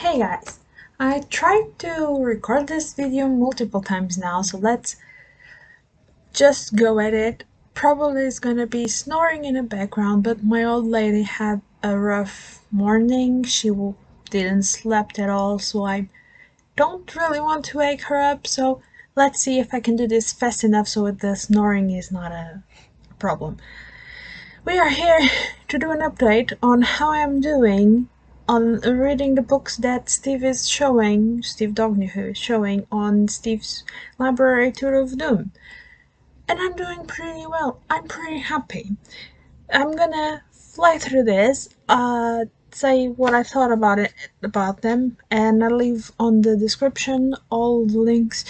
Hey guys, I tried to record this video multiple times now, so let's just go at it. Probably is gonna be snoring in the background, but my old lady had a rough morning. She didn't slept at all, so I don't really want to wake her up, so let's see if I can do this fast enough so the snoring is not a problem. We are here to do an update on how I'm doing on reading the books that Steve Dognew is showing on Steve's Library Tour of Doom. And I'm doing pretty well. I'm pretty happy. I'm gonna fly through this, say what I thought about them, and I'll leave on the description all the links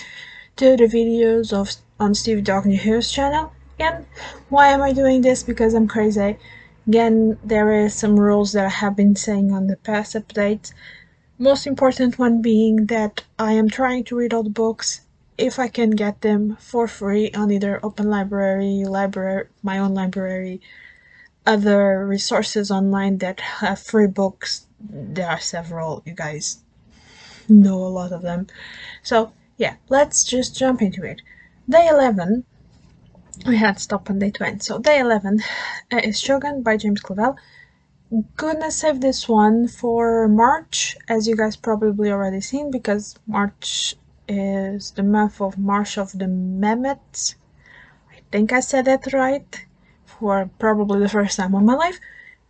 to the videos on Steve Dognew's channel. Again, why am I doing this? Because I'm crazy. Again, there is some rules that I have been saying on the past updates. Most important one being that I am trying to read all the books if I can get them for free on either open library, my own library, other resources online that have free books. There are several, you guys know a lot of them. So yeah, let's just jump into it. Day 11, we had stopped on day 20, so day 11 is Shogun by James Clavell. Gonna save this one for March, as you guys probably already seen, because March is the month of March of the Mammoths. I think I said that right, for probably the first time in my life.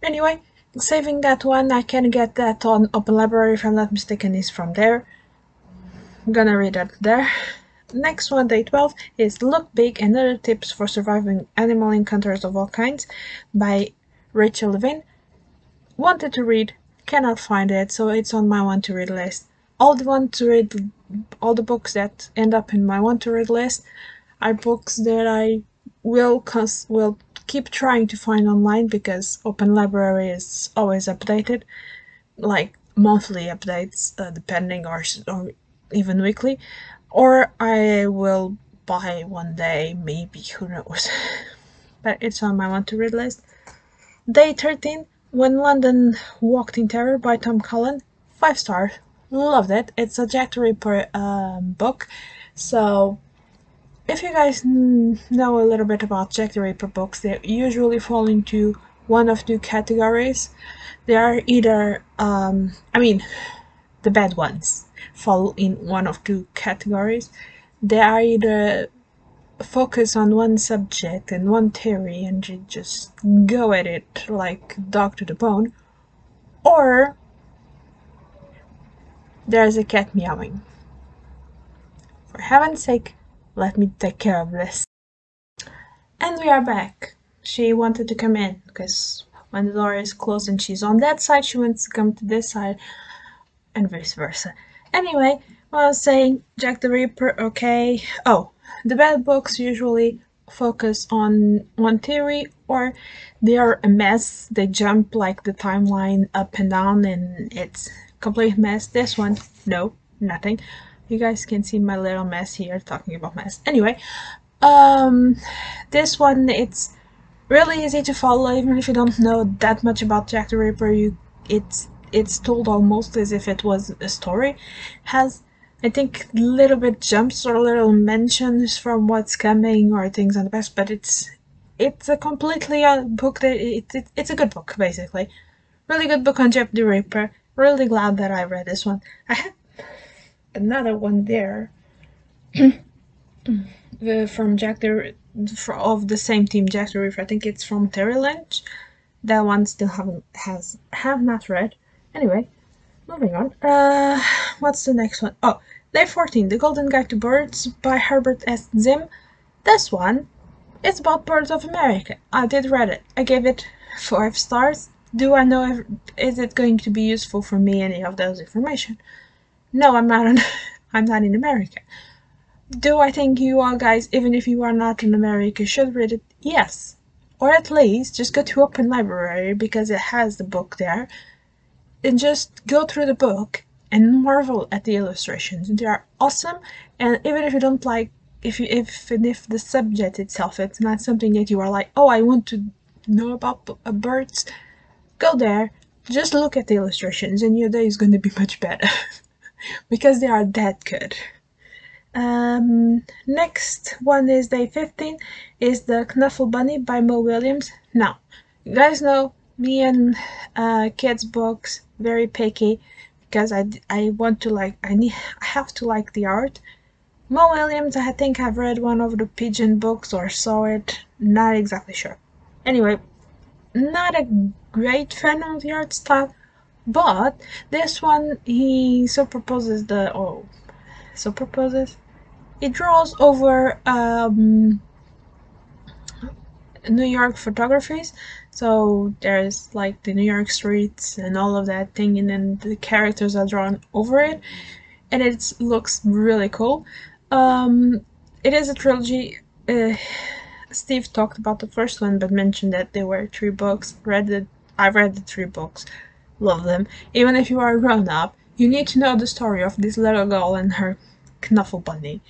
Anyway, saving that one, I can get that on Open Library if I'm not mistaken, is from there. I'm gonna read that there. Next one, day 12, is Look Big and Other Tips for Surviving Animal Encounters of All Kinds by Rachel Levine. Wanted to read, cannot find it, so it's on my want to read list. All the books that end up in my want to read list are books that I will keep trying to find online, because Open Library is always updated, like monthly updates, depending, or even weekly, or I will buy one day, maybe, who knows. But it's on my want to read list. Day 13, When London Walked in Terror by Tom Cullen. 5 stars. Loved it. It's a Jack the Ripper book. So if you guys know a little bit about Jack the Ripper books, they usually fall into one of two categories. They are either, the bad ones fall in one of two categories. They are either focus on one subject and one theory and you just go at it like dog to the bone, or there's a cat meowing. For heaven's sake, let me take care of this. And we are back. She wanted to come in, because when the door is closed and she's on that side, she wants to come to this side, and vice versa. Anyway, I was saying, Jack the Ripper, okay. Oh, the bad books usually focus on one theory, or they are a mess. They jump like the timeline up and down and it's complete mess. This one, no, nothing. You guys can see my little mess here, talking about mess. Anyway, this one, it's really easy to follow, even if you don't know that much about Jack the Ripper. It's told almost as if it was a story. Has, I think, little bit jumps or little mentions from what's coming or things on the past, but it's a completely book that it's a good book, basically. Really good book on Jack the Ripper. Really glad that I read this one. I had another one there from Jack the of the same team, Jack the Ripper. I think it's from Terry Lynch. That one still have not read. Anyway, moving on. What's the next one? Oh, Day 14, The Golden Guide to Birds by Herbert S. Zim. This one, it's about birds of America. I did read it. I gave it 5 stars. Do I know is it going to be useful for me, any of those information? No, I'm not. I'm not in America. Do I think you all guys, even if you are not in America, should read it? Yes. Or at least just go to Open Library, because it has the book there, and just go through the book and marvel at the illustrations. They are awesome, and even if you don't like, if the subject itself, it's not something that you are like, oh, I want to know about birds, go there, just look at the illustrations and your day is going to be much better because they are that good. Next one is day 15, is the Knuffle Bunny by Mo Williams. Now, you guys know me and kids books, very picky, because I want to like, I have to like the art. Mo Williams, I think I've read one of the Pigeon books or saw it, not exactly sure. Anyway, not a great fan of the art style, but this one he superposes it draws over New York photographies, so there's like the New York streets and all of that thing, and then the characters are drawn over it, and it looks really cool. It is a trilogy. Steve talked about the first one, but mentioned that there were 3 books. I read the 3 books. Love them. Even if you are a grown-up, you need to know the story of this little girl and her Knuffle Bunny.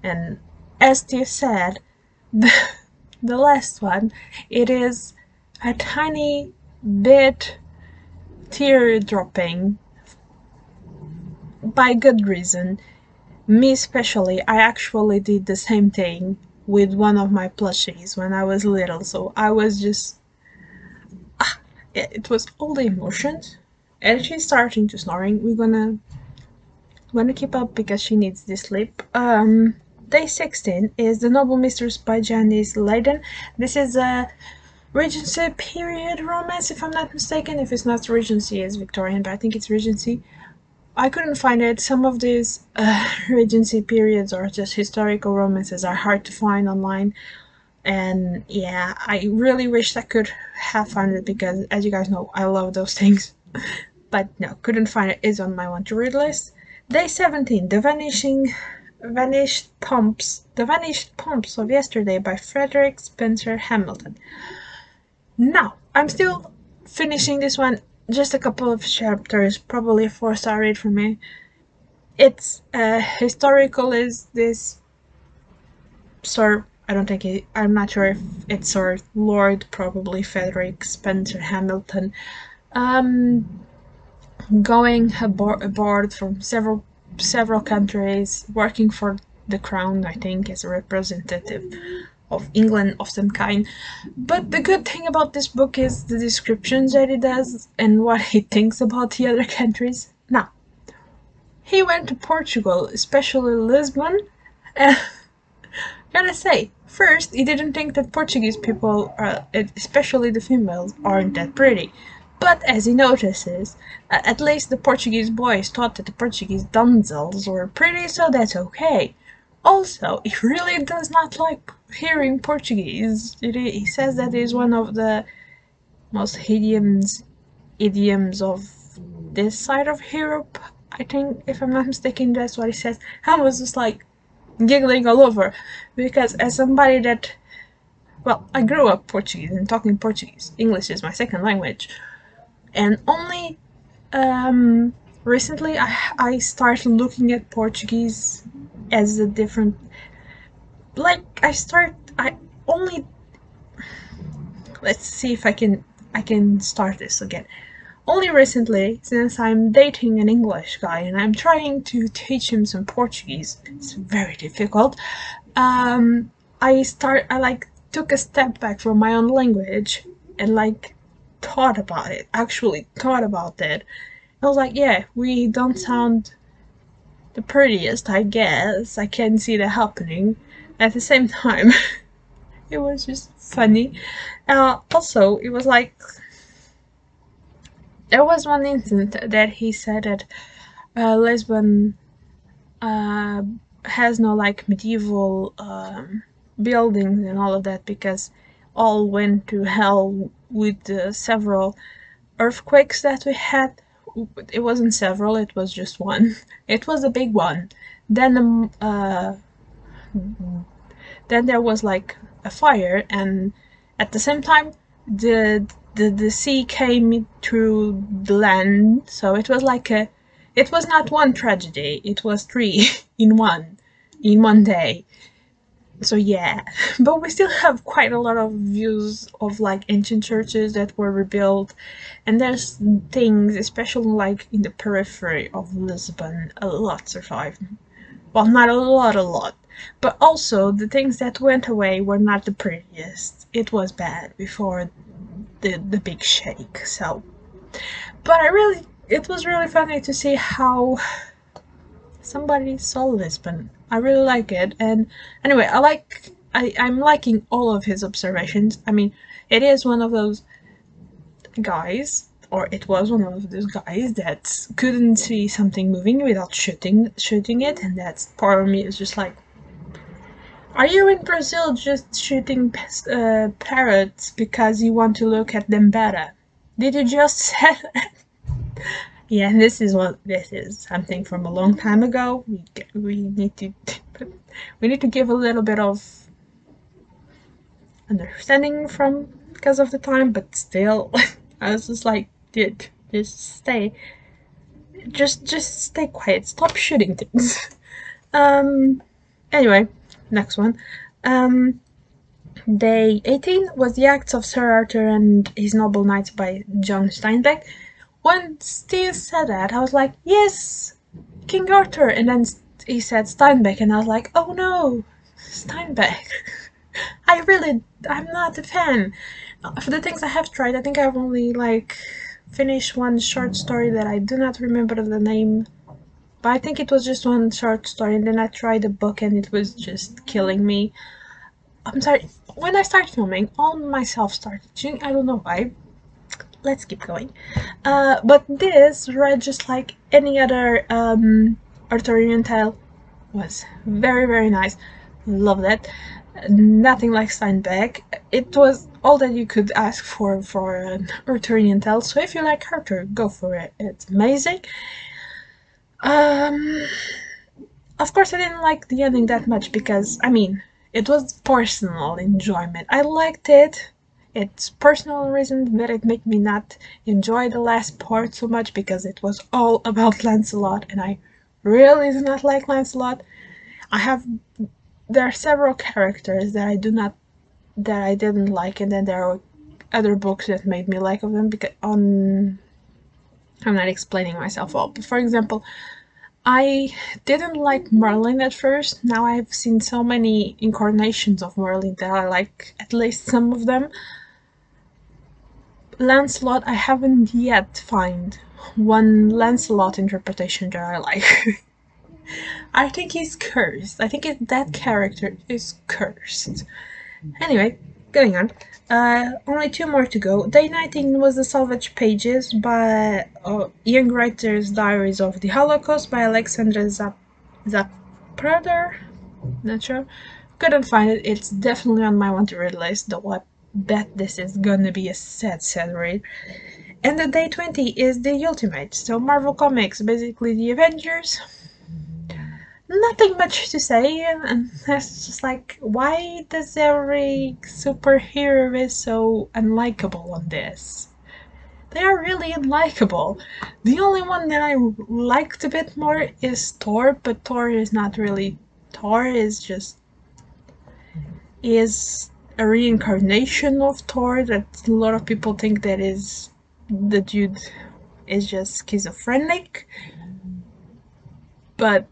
And as Steve said, the last one, it is a tiny bit tear-dropping by good reason. Me especially, I actually did the same thing with one of my plushies when I was little, so I was just... it was all the emotions. And she's starting to snoring. We're gonna keep up because she needs this sleep. Day 16 is The Noble Mistress by Janice, Laden. This is a Regency period romance, if I'm not mistaken. If it's not Regency, it's Victorian, but I think it's Regency. I couldn't find it. Some of these Regency periods or just historical romances are hard to find online. And yeah, I really wish I could have found it because, as you guys know, I love those things. But no, couldn't find it. It's on my want to read list. Day 17, The Vanished Pumps of Yesterday by Frederick Spencer Hamilton. Now, I'm still finishing this one. Just a couple of chapters, probably a 4-star read for me. It's historical, is this Sir, I'm not sure if it's Sir Lord, probably Frederick Spencer Hamilton, going aboard from several countries, working for the crown, I think, as a representative of England of some kind. But the good thing about this book is the descriptions that he does and what he thinks about the other countries. Now, he went to Portugal, especially Lisbon, and gotta say, first, he didn't think that Portuguese people, especially the females, aren't that pretty. But as he notices, at least the Portuguese boys thought that the Portuguese damsels were pretty, so that's okay. Also, he really does not like hearing Portuguese. He says that it is one of the most idioms of this side of Europe. I think, if I'm not mistaken, that's what he says. I was just like giggling all over because as somebody that, well, I grew up Portuguese and talking Portuguese. English is my second language. And only recently I started looking at Portuguese as a different, like, let's see if I can start this again. Only recently, since I'm dating an English guy and I'm trying to teach him some Portuguese, it's very difficult, I took a step back from my own language and actually thought about it. I was like, yeah, we don't sound the prettiest, I guess. I can see that happening. At the same time, it was just funny. Also, it was like, there was one incident that he said that Lisbon has no like medieval buildings and all of that because all went to hell with the several earthquakes that we had. It wasn't several, it was just one. It was a big one. Then there was like a fire, and at the same time the sea came through the land, so it was like it was not one tragedy, it was 3 in one day. So yeah, but we still have quite a lot of views of like ancient churches that were rebuilt, and there's things, especially like in the periphery of Lisbon, a lot survive. Well, not a lot, but also the things that went away were not the prettiest. It was bad before the big shake. So, but it was really funny to see how somebody saw Lisbon. I really like it, and anyway, I'm liking all of his observations. I mean, it is one of those guys, or it was one of those guys that couldn't see something moving without shooting it, and that's part of me is just like, are you in Brazil just shooting parrots because you want to look at them better? Did you just say that? Yeah, this is something from a long time ago. We need to we need to give a little bit of understanding from because of the time, but still, I was just like, dude, just stay quiet, stop shooting things. um, anyway, next one. Um, Day 18 was The Acts of Sir Arthur and His Noble Knights by John Steinbeck. When Steve said that, I was like, yes, King Arthur, and then he said Steinbeck, and I was like, oh no, Steinbeck. I'm not a fan. For the things I have tried, I think I've only like finished one short story that I do not remember the name, but I think it was just one short story, and then I tried a book and it was just killing me. I'm sorry, when I started filming, all myself started chewing, I don't know why. Let's keep going. But this read just like any other Arthurian tale. Was very, very nice. Loved it. Nothing like Steinbeck. It was all that you could ask for an Arthurian tale. So if you like Arthur, go for it. It's amazing. Um, of course, I didn't like the ending that much because, I mean, it was personal enjoyment. I liked it. It's personal reasons that it made me not enjoy the last part so much because it was all about Lancelot, and I really do not like Lancelot. There are several characters that I didn't like, and then there are other books that made me like of them because I'm not explaining myself well, but for example, I didn't like Merlin at first. Now I've seen so many incarnations of Merlin that I like at least some of them. Lancelot, I haven't yet find one Lancelot interpretation that I like. I think he's cursed. I think that character is cursed. Anyway, going on. Only two more to go. Day 19 was The Salvage Pages by Young Writer's Diaries of the Holocaust by Alexandra Zaprader. Not sure. Couldn't find it. It's definitely on my want to read list, though I bet this is gonna be a sad read. And the Day 20 is The Ultimate. So Marvel Comics, basically the Avengers. Nothing much to say, and that's just like, why does every superhero is so unlikable on this? They are really unlikable. The only one that I liked a bit more is Thor, but Thor is not really Thor, is a reincarnation of Thor that a lot of people think that is the dude is just schizophrenic. But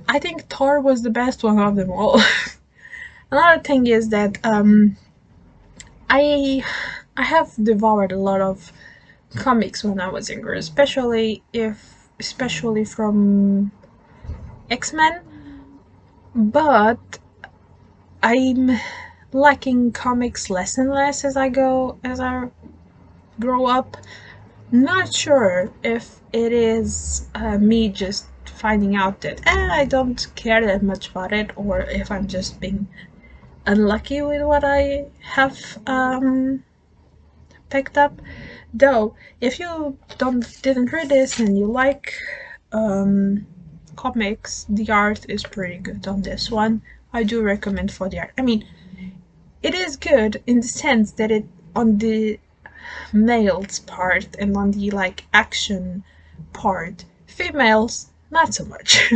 I think Thor was the best one of them all. Another thing is that I have devoured a lot of comics when I was younger, especially from X-Men, but I'm liking comics less and less as I grow up. Not sure if it is me just finding out that I don't care that much about it, or if I'm just being unlucky with what I have picked up. Though, if you didn't read this and you like comics, the art is pretty good on this one. I do recommend for the art. I mean, it is good in the sense that it on the males part and on the like action part, females not so much.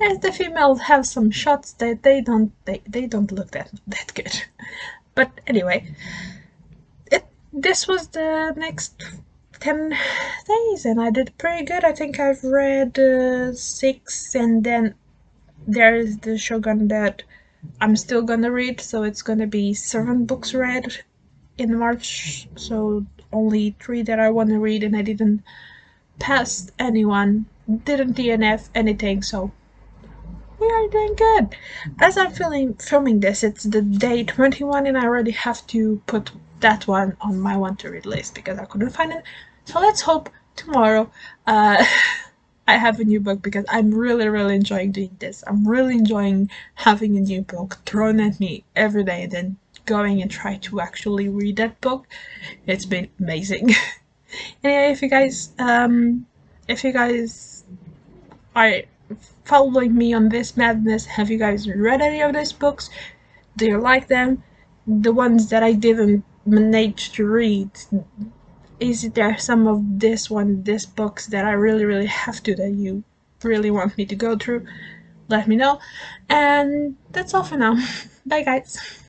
As the females have some shots that they don't look that good. But anyway, this was the next 10 days and I did pretty good. I think I've read 6, and then there is the Shogun that I'm still gonna read, so it's gonna be 7 books read in March, so only 3 that I want to read, and I didn't pass anyone, didn't DNF anything, so we are doing good. As I'm filming this, it's the day 21 and I already have to put that one on my want to read list because I couldn't find it. So let's hope tomorrow I have a new book, because I'm really enjoying doing this. I'm really enjoying having a new book thrown at me every day and then going and try to actually read that book. It's been amazing. Anyway, if you guys are following me on this madness, have you guys read any of these books? Do you like them? The ones that I didn't manage to read, is there some of this books that I really have to, that you really want me to go through? Let me know. And that's all for now. Bye guys.